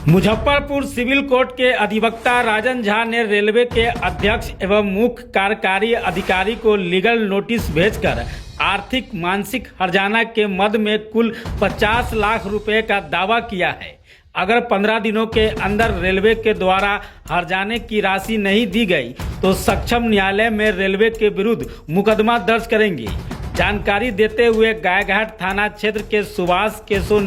Muzaffarpur civil court के अधिवक्ता राजन झा ने रेलवे के अध्यक्ष एवं मुख्य कार्यकारी अधिकारी को लीगल नोटिस भेजकर आर्थिक मानसिक हर्जाना के मद में कुल 50 लाख रुपए का दावा किया है। अगर 15 दिनों के अंदर रेलवे के द्वारा हर्जाने की राशि नहीं दी गई तो सक्षम न्यायालय में रेलवे के विरुद्ध मुकदमा दर्ज करेंगे। जानकारी देते हुए गायघाट थाना क्षेत्र के सुभाष केशो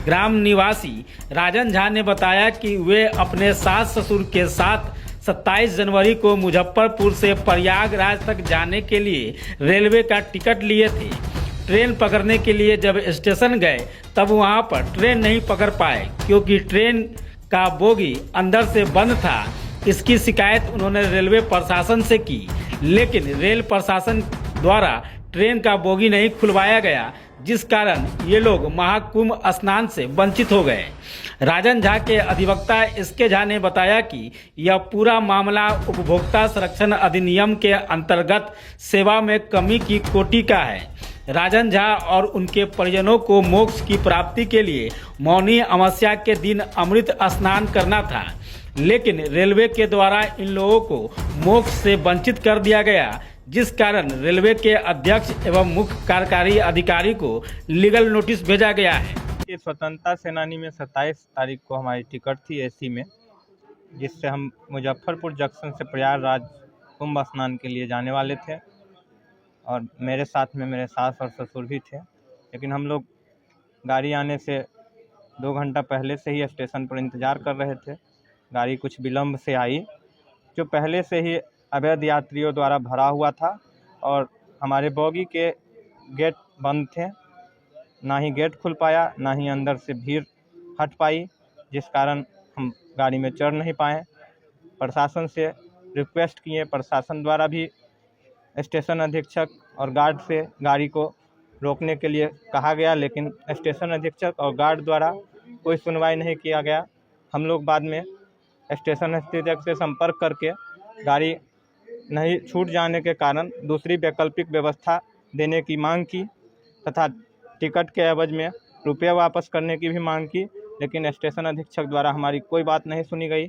ग्राम निवासी राजन झा ने बताया कि वे अपने सास ससुर के साथ 27 जनवरी को मुजफ्फरपुर से प्रयागराज तक जाने के लिए रेलवे का टिकट लिए थे। ट्रेन पकड़ने के लिए जब स्टेशन गए तब वहां पर ट्रेन नहीं पकड़ पाए क्योंकि ट्रेन का बोगी अंदर से बंद था। इसकी शिकायत उन्होंने रेलवे प्रशासन से की, लेकिन रेल प्रशासन द्वारा ट्रेन का बोगी नहीं खुलवाया गया, जिस कारण ये लोग महाकुंभ स्नान से वंचित हो गए। राजन झा के अधिवक्ता इसके झा ने बताया कि यह पूरा मामला उपभोक्ता संरक्षण अधिनियम के अंतर्गत सेवा में कमी की कोटि का है। राजन झा और उनके परिजनों को मोक्ष की प्राप्ति के लिए मौनी अमावस्या के दिन अमृत स्नान करना था, लेकिन रेलवे के द्वारा इन लोगों को मोक्ष से वंचित कर दिया गया, जिस कारण रेलवे के अध्यक्ष एवं मुख्य कार्यकारी अधिकारी को लीगल नोटिस भेजा गया है। ये स्वतंत्रता सेनानी में 27 तारीख को हमारी टिकट थी एसी में, जिससे हम मुजफ्फरपुर जंक्शन से प्रयागराज कुंभ स्नान के लिए जाने वाले थे और मेरे साथ में मेरे सास और ससुर भी थे। लेकिन हम लोग गाड़ी आने से 2 घंटा पहले से ही स्टेशन पर इंतज़ार कर रहे थे। गाड़ी कुछ विलम्ब से आई, जो पहले से ही अवैध यात्रियों द्वारा भरा हुआ था और हमारे बोगी के गेट बंद थे। ना ही गेट खुल पाया, ना ही अंदर से भीड़ हट पाई, जिस कारण हम गाड़ी में चढ़ नहीं पाए। प्रशासन से रिक्वेस्ट किए, प्रशासन द्वारा भी स्टेशन अधीक्षक और गार्ड से गाड़ी को रोकने के लिए कहा गया, लेकिन स्टेशन अधीक्षक और गार्ड द्वारा कोई सुनवाई नहीं किया गया। हम लोग बाद में स्टेशन अधीक्षक से संपर्क करके गाड़ी नहीं छूट जाने के कारण दूसरी वैकल्पिक व्यवस्था देने की मांग की तथा टिकट के एवज में रुपये वापस करने की भी मांग की, लेकिन स्टेशन अधीक्षक द्वारा हमारी कोई बात नहीं सुनी गई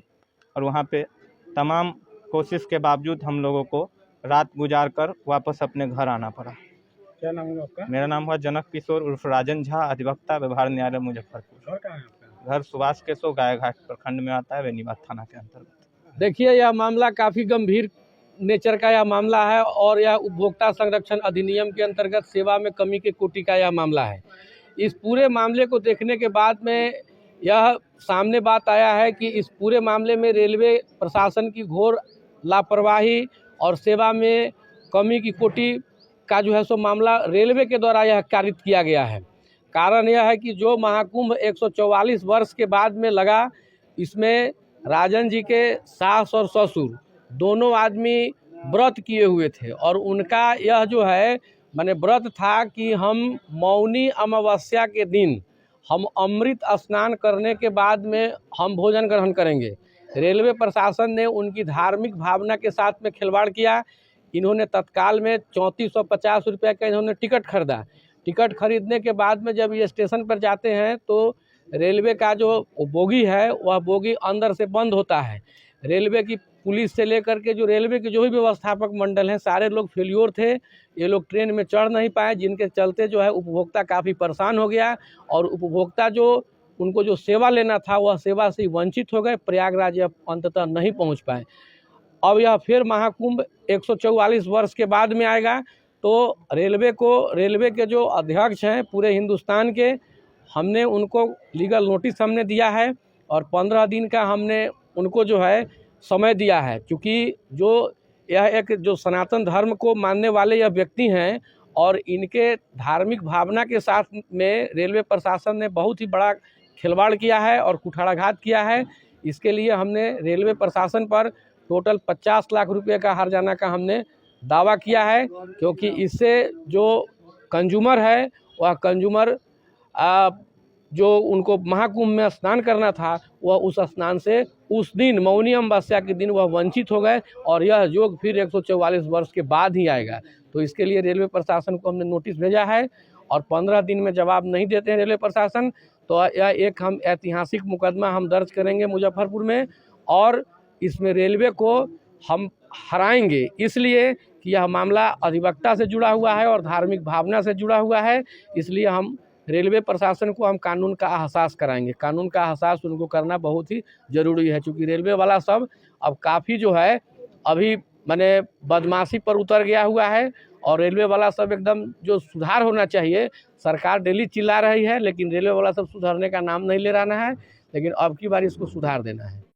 और वहां पे तमाम कोशिश के बावजूद हम लोगों को रात गुजार कर वापस अपने घर आना पड़ा। क्या नाम है आपका? मेरा नाम हुआ जनक किशोर उर्फ राजन झा, अधिवक्ता व्यवहार न्यायालय मुजफ्फरपुर। घर कहाँ है आपका? घर सुभाष केशो गायघाट प्रखंड में आता है, बेनीबाद थाना के अंतर्गत। देखिए, यह मामला काफ़ी गंभीर नेचर का यह मामला है और यह उपभोक्ता संरक्षण अधिनियम के अंतर्गत सेवा में कमी के कोटि का यह मामला है। इस पूरे मामले को देखने के बाद में यह सामने बात आया है कि इस पूरे मामले में रेलवे प्रशासन की घोर लापरवाही और सेवा में कमी की कोटि का जो है सो मामला रेलवे के द्वारा यह कारित किया गया है। कारण यह है कि जो महाकुंभ 144 वर्ष के बाद में लगा, इसमें राजन जी के सास और ससुर दोनों आदमी व्रत किए हुए थे और उनका यह जो है माने व्रत था कि हम मौनी अमावस्या के दिन हम अमृत स्नान करने के बाद में हम भोजन ग्रहण करेंगे। रेलवे प्रशासन ने उनकी धार्मिक भावना के साथ में खिलवाड़ किया। इन्होंने तत्काल में 3450 रुपये का इन्होंने टिकट खरीदा। टिकट खरीदने के बाद में जब ये स्टेशन पर जाते हैं तो रेलवे का जो बोगी है वह बोगी अंदर से बंद होता है। रेलवे की पुलिस से लेकर के जो रेलवे के जो भी व्यवस्थापक मंडल हैं सारे लोग फेल्योर थे। ये लोग ट्रेन में चढ़ नहीं पाए, जिनके चलते जो है उपभोक्ता काफ़ी परेशान हो गया और उपभोक्ता जो उनको जो सेवा लेना था वह सेवा से वंचित हो गए। प्रयागराज अंततः नहीं पहुंच पाए। अब यह फिर महाकुंभ 144 वर्ष के बाद में आएगा तो रेलवे के जो अध्यक्ष हैं पूरे हिंदुस्तान के, हमने उनको लीगल नोटिस हमने दिया है और 15 दिन का हमने उनको जो है समय दिया है, क्योंकि जो यह एक जो सनातन धर्म को मानने वाले यह व्यक्ति हैं और इनके धार्मिक भावना के साथ में रेलवे प्रशासन ने बहुत ही बड़ा खिलवाड़ किया है और कुठाराघात किया है। इसके लिए हमने रेलवे प्रशासन पर टोटल 50 लाख रुपए का हर्जाना का हमने दावा किया है, क्योंकि इससे जो कंज्यूमर है वह कंज्यूमर जो उनको महाकुंभ में स्नान करना था वह उस स्नान से उस दिन मौनी अमावस्या के दिन वह वंचित हो गए और यह योग फिर 144 वर्ष के बाद ही आएगा। तो इसके लिए रेलवे प्रशासन को हमने नोटिस भेजा है और 15 दिन में जवाब नहीं देते हैं रेलवे प्रशासन तो यह एक हम ऐतिहासिक मुकदमा हम दर्ज करेंगे मुजफ्फरपुर में, और इसमें रेलवे को हम हराएंगे, इसलिए कि यह मामला अधिवक्ता से जुड़ा हुआ है और धार्मिक भावना से जुड़ा हुआ है। इसलिए हम रेलवे प्रशासन को हम कानून का एहसास कराएंगे। कानून का एहसास उनको करना बहुत ही ज़रूरी है, क्योंकि रेलवे वाला सब अब काफ़ी जो है अभी माने बदमाशी पर उतर गया हुआ है, और रेलवे वाला सब एकदम जो सुधार होना चाहिए, सरकार डेली चिल्ला रही है लेकिन रेलवे वाला सब सुधारने का नाम नहीं ले रहा है, लेकिन अब की बार इसको सुधार देना है।